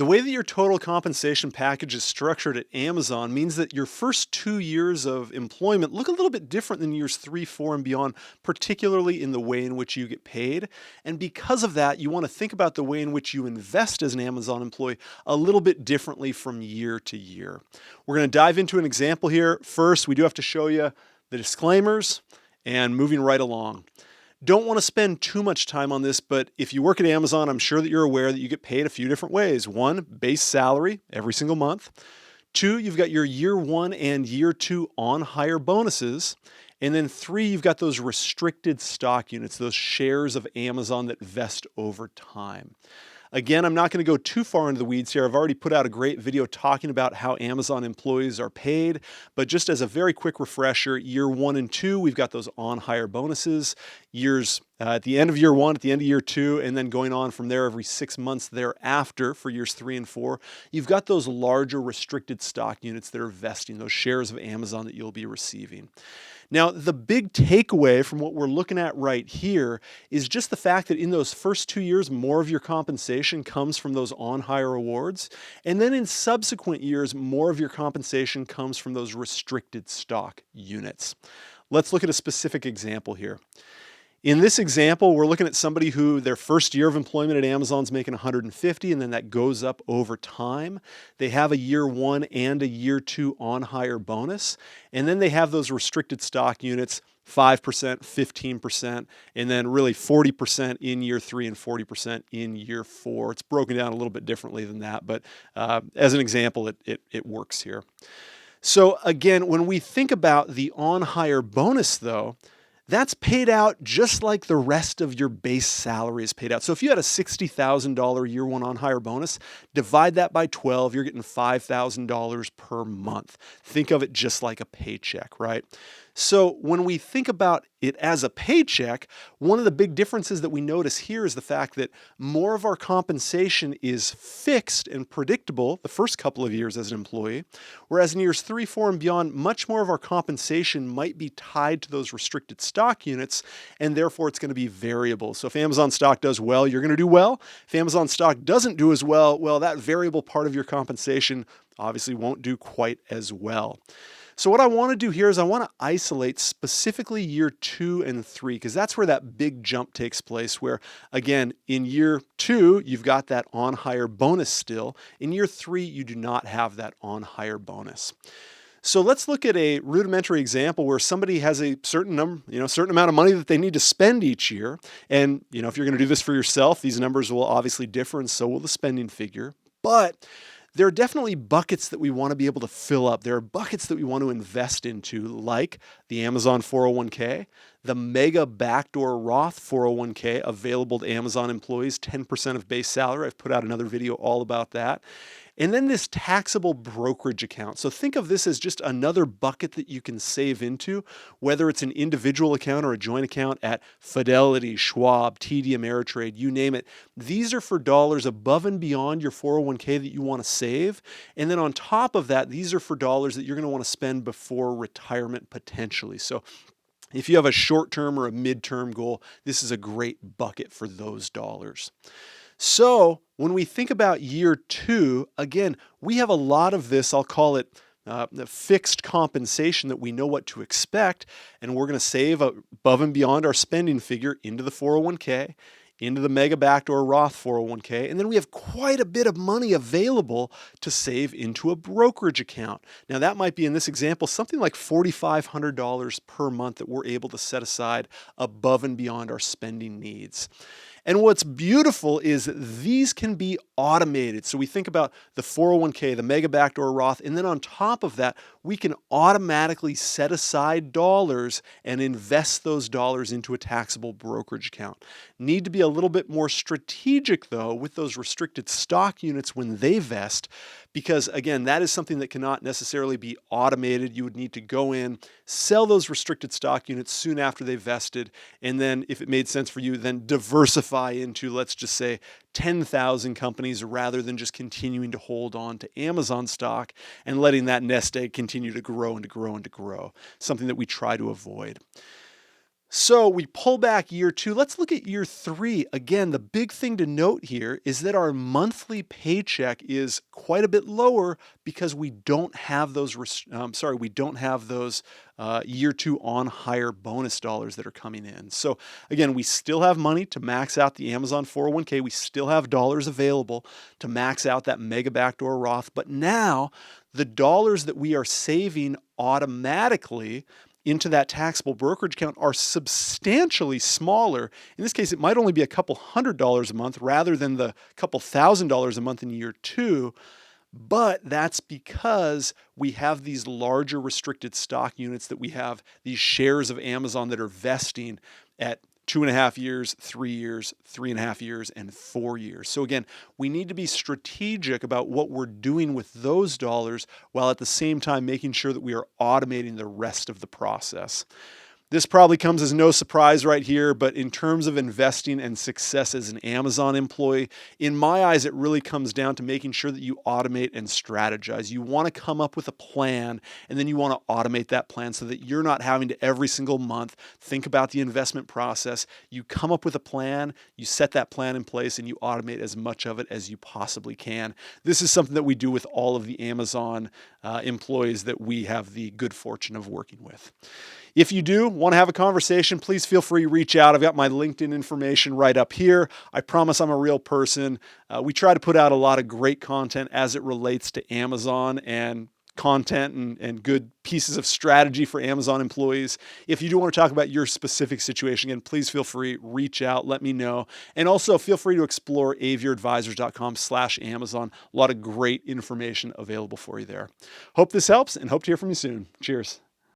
The way that your total compensation package is structured at Amazon means that your first 2 years of employment look a little bit different than years three, four, and beyond, particularly in the way in which you get paid. And because of that, you want to think about the way in which you invest as an Amazon employee a little bit differently from year to year. We're going to dive into an example here. First, we do have to show you the disclaimers and moving right along. Don't want to spend too much time on this, but if you work at Amazon, I'm sure that you're aware that you get paid a few different ways. One, base salary every single month. Two, you've got your year one and year two on hire bonuses. And then three, you've got those restricted stock units, those shares of Amazon that vest over time. Again, I'm not going to go too far into the weeds here. I've already put out a great video talking about how Amazon employees are paid, but just as a very quick refresher, year one and two, we've got those on hire bonuses. Years at the end of year one, at the end of year two, and then going on from there every 6 months thereafter for years 3 and 4, you've got those larger restricted stock units that are vesting, those shares of Amazon that you'll be receiving. Now, the big takeaway from what we're looking at right here is just the fact that in those first 2 years, more of your compensation comes from those on-hire awards. And then in subsequent years, more of your compensation comes from those restricted stock units. Let's look at a specific example here. In this example, we're looking at somebody who their first year of employment at Amazon is making $150, and then that goes up over time. They have a year one and a year two on hire bonus, and then they have those restricted stock units, 5%, 15%, and then really 40% in year three and 40% in year four. It's broken down a little bit differently than that, but as an example, it works here. So again, when we think about the on hire bonus though, that's paid out just like the rest of your base salary is paid out. So if you had a $60,000 year one on hire bonus, divide that by 12, you're getting $5,000 per month. Think of it just like a paycheck, right? So when we think about it as a paycheck, one of the big differences that we notice here is the fact that more of our compensation is fixed and predictable the first couple of years as an employee, whereas in years 3, 4, and beyond, much more of our compensation might be tied to those restricted stock units, and therefore it's going to be variable. So if Amazon stock does well, you're going to do well. If Amazon stock doesn't do as well, that variable part of your compensation obviously won't do quite as well. So what I want to do here is I want to isolate specifically year 2 and 3, because that's where that big jump takes place, where again, in year 2, you've got that on hire bonus still. In year 3, you do not have that on hire bonus. So let's look at a rudimentary example where somebody has a certain number, certain amount of money that they need to spend each year. And, if you're going to do this for yourself, these numbers will obviously differ, and so will the spending figure. But there are definitely buckets that we want to be able to fill up. There are buckets that we want to invest into, like the Amazon 401k, the Mega Backdoor Roth 401k available to Amazon employees, 10% of base salary. I've put out another video all about that. And then this taxable brokerage account. So think of this as just another bucket that you can save into, whether it's an individual account or a joint account at Fidelity, Schwab, TD Ameritrade, you name it. These are for dollars above and beyond your 401k that you want to save. And then on top of that, these are for dollars that you're going to want to spend before retirement potentially. So if you have a short-term or a mid-term goal, this is a great bucket for those dollars. So when we think about year 2, again, we have a lot of this, I'll call it the fixed compensation that we know what to expect, and we're going to save above and beyond our spending figure into the 401k, into the Mega Backdoor Roth 401k, and then we have quite a bit of money available to save into a brokerage account. Now that might be, in this example, something like $4,500 per month that we're able to set aside above and beyond our spending needs. And what's beautiful is these can be automated. So we think about the 401k, the Mega Backdoor Roth, and then on top of that, we can automatically set aside dollars and invest those dollars into a taxable brokerage account. Need to be a little bit more strategic though with those restricted stock units when they vest, because again, that is something that cannot necessarily be automated. You would need to go in, sell those restricted stock units soon after they vested, and then if it made sense for you, then diversify into, let's just say, 10,000 companies rather than just continuing to hold on to Amazon stock and letting that nest egg continue to grow and to grow and to grow, something that we try to avoid. So we pull back year two. Let's look at year three. Again, the big thing to note here is that our monthly paycheck is quite a bit lower because we don't have those. We don't have those year two on hire bonus dollars that are coming in. So again, we still have money to max out the Amazon 401k. We still have dollars available to max out that mega backdoor Roth. But now the dollars that we are saving automatically into that taxable brokerage account are substantially smaller. In this case, it might only be a couple $100 a month rather than the couple $1,000 a month in year two. But that's because we have these larger restricted stock units, that we have these shares of Amazon that are vesting at 2.5 years, 3 years, 3.5 years, and 4 years. So again, we need to be strategic about what we're doing with those dollars while at the same time making sure that we are automating the rest of the process. This probably comes as no surprise right here, but in terms of investing and success as an Amazon employee, in my eyes, it really comes down to making sure that you automate and strategize. You want to come up with a plan, and then you want to automate that plan so that you're not having to every single month think about the investment process. You come up with a plan, you set that plan in place, and you automate as much of it as you possibly can. This is something that we do with all of the Amazon employees that we have the good fortune of working with. If you do want to have a conversation, please feel free to reach out. I've got my LinkedIn information right up here. I promise I'm a real person. We try to put out a lot of great content as it relates to Amazon and content and good pieces of strategy for Amazon employees. If you do want to talk about your specific situation, again, please feel free, reach out, let me know. And also feel free to explore avioradvisors.com/Amazon. A lot of great information available for you there. Hope this helps and hope to hear from you soon. Cheers.